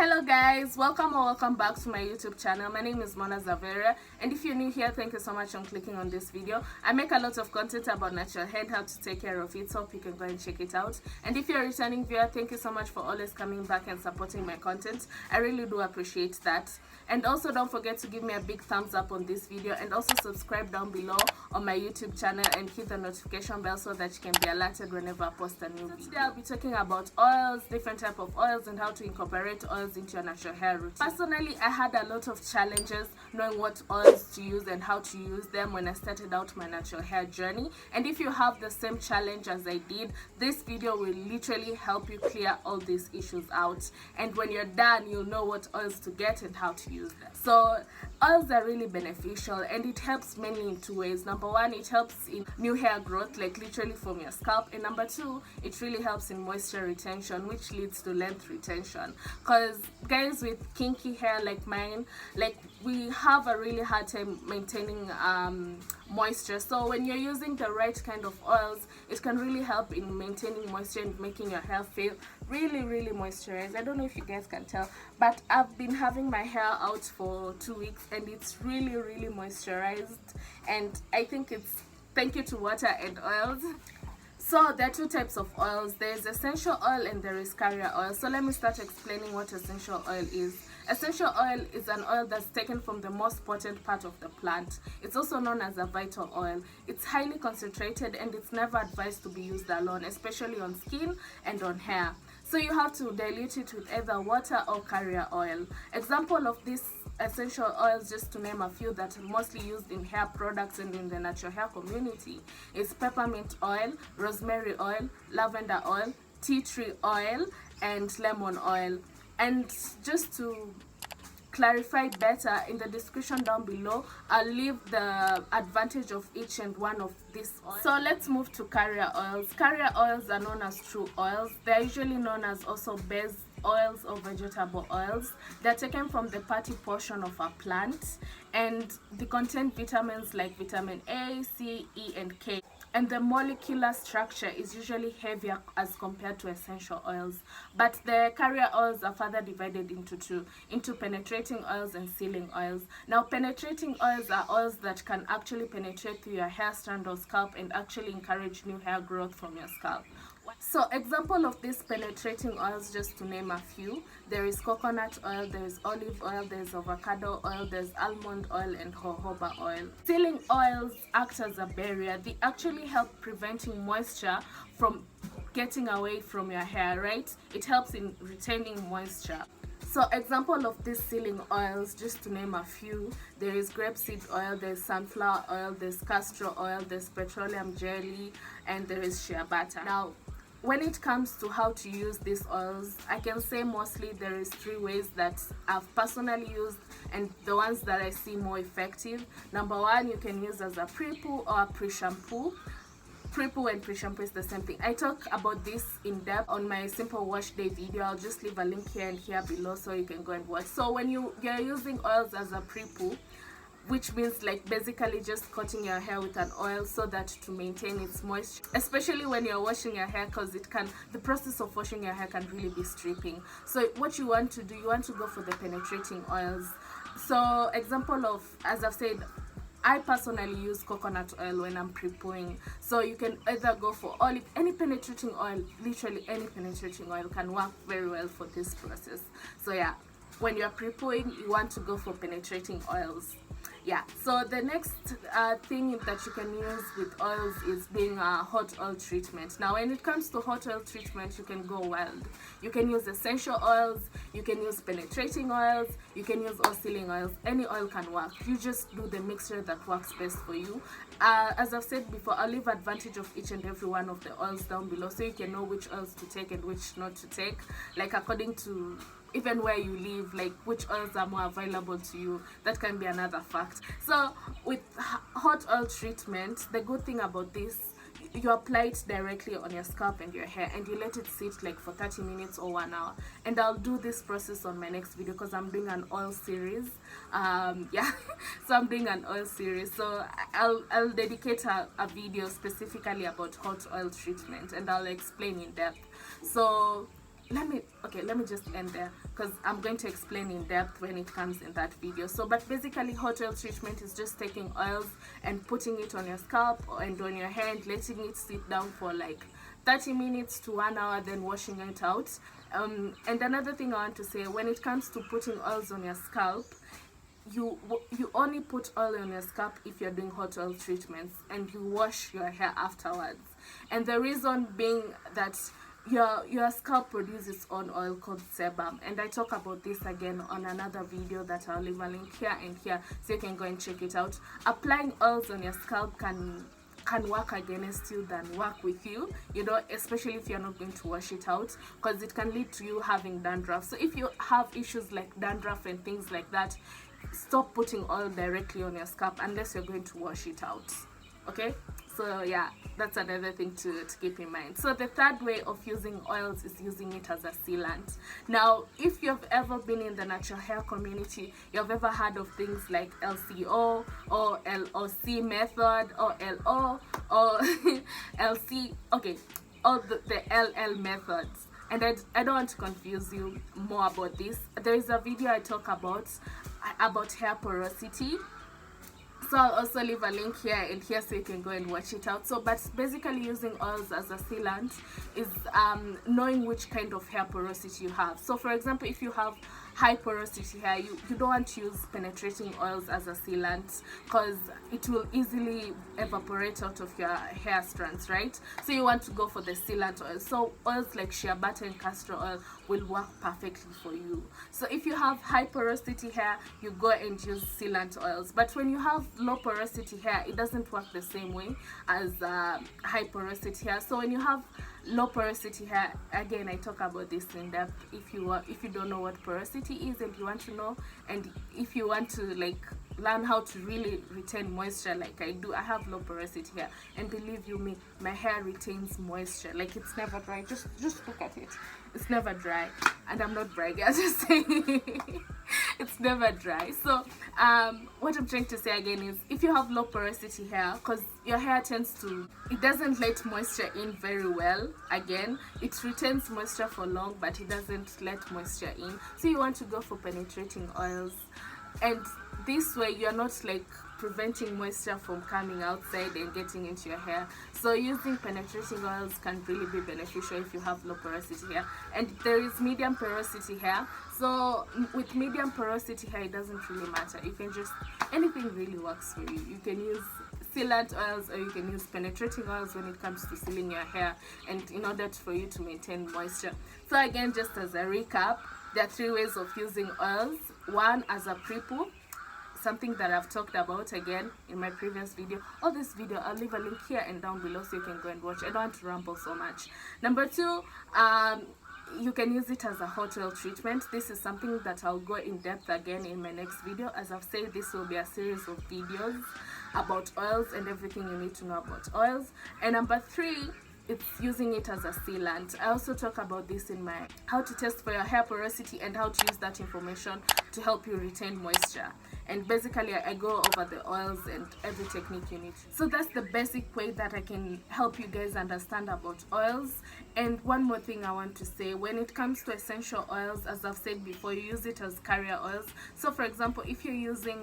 Hello guys, welcome or welcome back to my YouTube channel. My name is Mona Zavera, and if you're new here, thank you so much for clicking on this video. I make a lot of content about natural hair and how to take care of it, so hope you can go and check it out. And if you're a returning viewer, thank you so much for always coming back and supporting my content. I really do appreciate that. And also don't forget to give me a big thumbs up on this video, and also subscribe down below on my YouTube channel and hit the notification bell so that you can be alerted whenever I post a new video. Today I'll be talking about oils, different type of oils, and how to incorporate oils into your natural hair routine. Personally, I had a lot of challenges knowing what oils to use and how to use them when I started out my natural hair journey. And if you have the same challenge as I did, this video will literally help you clear all these issues out. And when you're done, you'll know what oils to get and how to use them. So oils are really beneficial, and it helps mainly in two ways. Number one, it helps in new hair growth, like literally from your scalp, and number two, it really helps in moisture retention, which leads to length retention. Because guys with kinky hair like mine, like we have a really hard time maintaining moisture. So when you're using the right kind of oils, it can really help in maintaining moisture and making your hair feel really moisturized. I don't know if you guys can tell, but I've been having my hair out for 2 weeks and it's really moisturized, and I think it's thank you to water and oils. So there are two types of oils. There is essential oil and there is carrier oil. So let me start explaining what essential oil is. Essential oil is an oil that's taken from the most potent part of the plant. It's also known as a vital oil. It's highly concentrated and it's never advised to be used alone, especially on skin and on hair. So you have to dilute it with either water or carrier oil. Example of these essential oils, just to name a few that are mostly used in hair products and in the natural hair community, is peppermint oil, rosemary oil, lavender oil, tea tree oil, and lemon oil. And just to clarify better, in the description down below I'll leave the advantage of each and one of these oils. So let's move to carrier oils. Carrier oils are known as true oils. They're usually known as also base oils or vegetable oils. They're taken from the fatty portion of a plant, and they contain vitamins like vitamin A, C, E, and K. And the molecular structure is usually heavier as compared to essential oils. But the carrier oils are further divided into two, into penetrating oils and sealing oils. Now, penetrating oils are oils that can actually penetrate through your hair strand or scalp and actually encourage new hair growth from your scalp. So example of these penetrating oils, just to name a few, there is coconut oil, there is olive oil, there is avocado oil, there's almond oil, and jojoba oil. Sealing oils act as a barrier. They actually help preventing moisture from getting away from your hair, right? It helps in retaining moisture. So example of these sealing oils, just to name a few, there is grapeseed oil, there's sunflower oil, there's castor oil, there's petroleum jelly, and there is shea butter. Now, when it comes to how to use these oils, I can say mostly there is 3 ways that I've personally used and the ones that I see more effective. Number one, you can use as a pre-poo or a pre-shampoo. Pre-poo and pre-shampoo is the same thing. I talk about this in depth on my simple wash day video. I'll just leave a link here and here below so you can go and watch. So when you're using oils as a pre-poo, which means like basically just coating your hair with an oil so that to maintain its moisture, especially when you're washing your hair, because the process of washing your hair can really be stripping. So what you want to do, you want to go for the penetrating oils. So example of, as I've said, I personally use coconut oil when I'm pre-pooing. So you can either go for olive, any penetrating oil, literally any penetrating oil can work very well for this process. So yeah, when you're pre-pooing, you want to go for penetrating oils. Yeah, so the next thing that you can use with oils is being a hot oil treatment. Now when it comes to hot oil treatment, you can go wild. You can use essential oils, you can use penetrating oils, you can use oil sealing oils. Any oil can work. You just do the mixture that works best for you. As I've said before, I'll leave advantage of each and every one of the oils down below so you can know which oils to take and which not to take, like according to even where you live, like which oils are more available to you. That can be another fact. So with hot oil treatment, the good thing about this, you apply it directly on your scalp and your hair and you let it sit like for 30 minutes or 1 hour. And I'll do this process on my next video because I'm doing an oil series. Yeah, so I'm doing an oil series, so I'll dedicate a video specifically about hot oil treatment and I'll explain in depth. So let me just end there, because I'm going to explain in depth when it comes in that video. So but basically, hot oil treatment is just taking oils and putting it on your scalp and on your hand, letting it sit down for like 30 minutes to 1 hour, then washing it out. And another thing I want to say, when it comes to putting oils on your scalp, you only put oil on your scalp if you're doing hot oil treatments, and you wash your hair afterwards. And the reason being that your scalp produces its own oil called sebum, and I talk about this again on another video that I'll leave a link here and here, so you can go and check it out. Applying oils on your scalp can work against you than work with you, you know, especially if you're not going to wash it out, because it can lead to you having dandruff. So if you have issues like dandruff and things like that, stop putting oil directly on your scalp unless you're going to wash it out. Okay, so yeah, that's another thing to keep in mind. So the third way of using oils is using it as a sealant. Now, if you've ever been in the natural hair community, you've ever heard of things like LCO or LOC method or LO or LC, okay, or the LL methods. And I don't want to confuse you more about this. There is a video I talk about hair porosity. So I'll also leave a link here and here so you can go and watch it out. So but basically, using oils as a sealant is knowing which kind of hair porosity you have. So for example, if you have high porosity hair, you don't want to use penetrating oils as a sealant, because it will easily evaporate out of your hair strands, right? So you want to go for the sealant oil. So oils like shea butter and castor oil will work perfectly for you. So if you have high porosity hair, you go and use sealant oils. But when you have low porosity hair, it doesn't work the same way as high porosity hair. So when you have low porosity hair, again, I talk about this in depth. If you don't know what porosity is and you want to know, and if you want to like learn how to really retain moisture like I do, I have low porosity hair, and believe you me, my hair retains moisture. Like, it's never dry. Just look at it, it's never dry. And I'm not bragging, I'm just saying it's never dry. So what I'm trying to say again is, if you have low porosity hair, because your hair it doesn't let moisture in very well. Again, it retains moisture for long, but it doesn't let moisture in. So you want to go for penetrating oils, and this way you're not like preventing moisture from coming outside and getting into your hair. So using penetrating oils can really be beneficial if you have low porosity hair. And there is medium porosity hair. So with medium porosity hair, it doesn't really matter. You can just, anything really works for you. You can use sealant oils, or you can use penetrating oils when it comes to sealing your hair, and in order for you to maintain moisture. So again, just as a recap, there are 3 ways of using oils. One, as a pre-poo, something that I've talked about again in my previous video, or this video. I'll leave a link here and down below so you can go and watch. I don't want to ramble so much. Number 2, you can use it as a hot oil treatment. This is something that I'll go in depth again in my next video. As I've said, this will be a series of videos about oils and everything you need to know about oils. And number 3, it's using it as a sealant. I also talk about this in my how to test for your hair porosity and how to use that information to help you retain moisture. And basically, I go over the oils and every technique you need. So that's the basic way that I can help you guys understand about oils. And one more thing I want to say, when it comes to essential oils, as I've said before, you use it as carrier oils. So for example, if you're using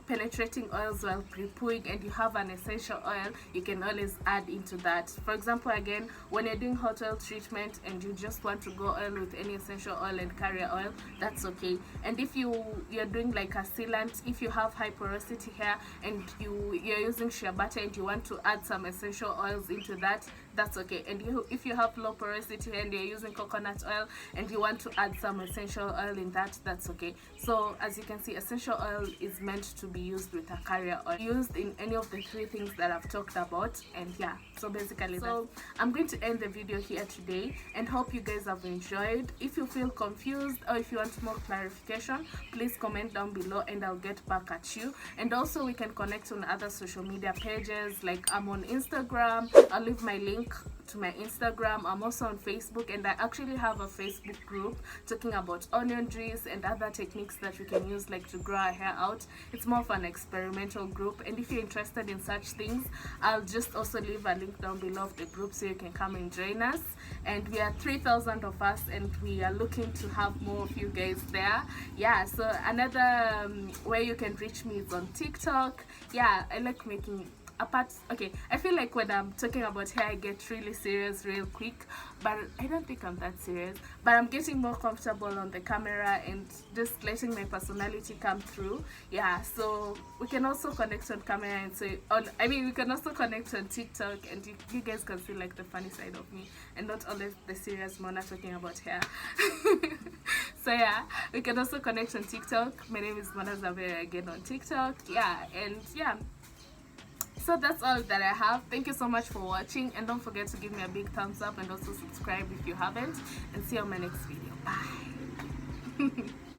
penetrating oils while pre-pooing and you have an essential oil, you can always add into that. For example, again, when you're doing hot oil treatment and you just want to go oil with any essential oil and carrier oil, that's okay. And if you're doing like a sealant, if you have high porosity hair and you're using shea butter and you want to add some essential oils into that, that's okay. And if you have low porosity hair and you're using coconut oil and you want to add some essential oil in that, that's okay. So as you can see, essential oil is meant to be used with a carrier oil, used in any of the 3 things that I've talked about. And yeah, so basically, so I'm going to end the video here today and hope you guys have enjoyed. If you feel confused or if you want more clarification, please comment down below and I'll get back at you. And also, we can connect on other social media pages, like I'm on Instagram. I'll leave my link to my Instagram. I'm also on Facebook, and I actually have a Facebook group talking about onion drills and other techniques that we can use like to grow our hair out. It's more of an experimental group, and if you're interested in such things, I'll just also leave a link down below of the group so you can come and join us. And we are 3,000 of us, and we are looking to have more of you guys there. Yeah, so another way you can reach me is on TikTok. Yeah, I like making okay, I feel like when I'm talking about hair I get really serious real quick, but I don't think I'm that serious, but I'm getting more comfortable on the camera and just letting my personality come through. Yeah, so we can also connect on camera, and so we can also connect on TikTok, and you guys can see like the funny side of me and not always the serious Mona talking about hair. So yeah, we can also connect on TikTok. My name is Mona Zavera again on TikTok. Yeah, and yeah, so that's all that I have. Thank you so much for watching, and don't forget to give me a big thumbs up and also subscribe if you haven't, and see you on my next video. Bye.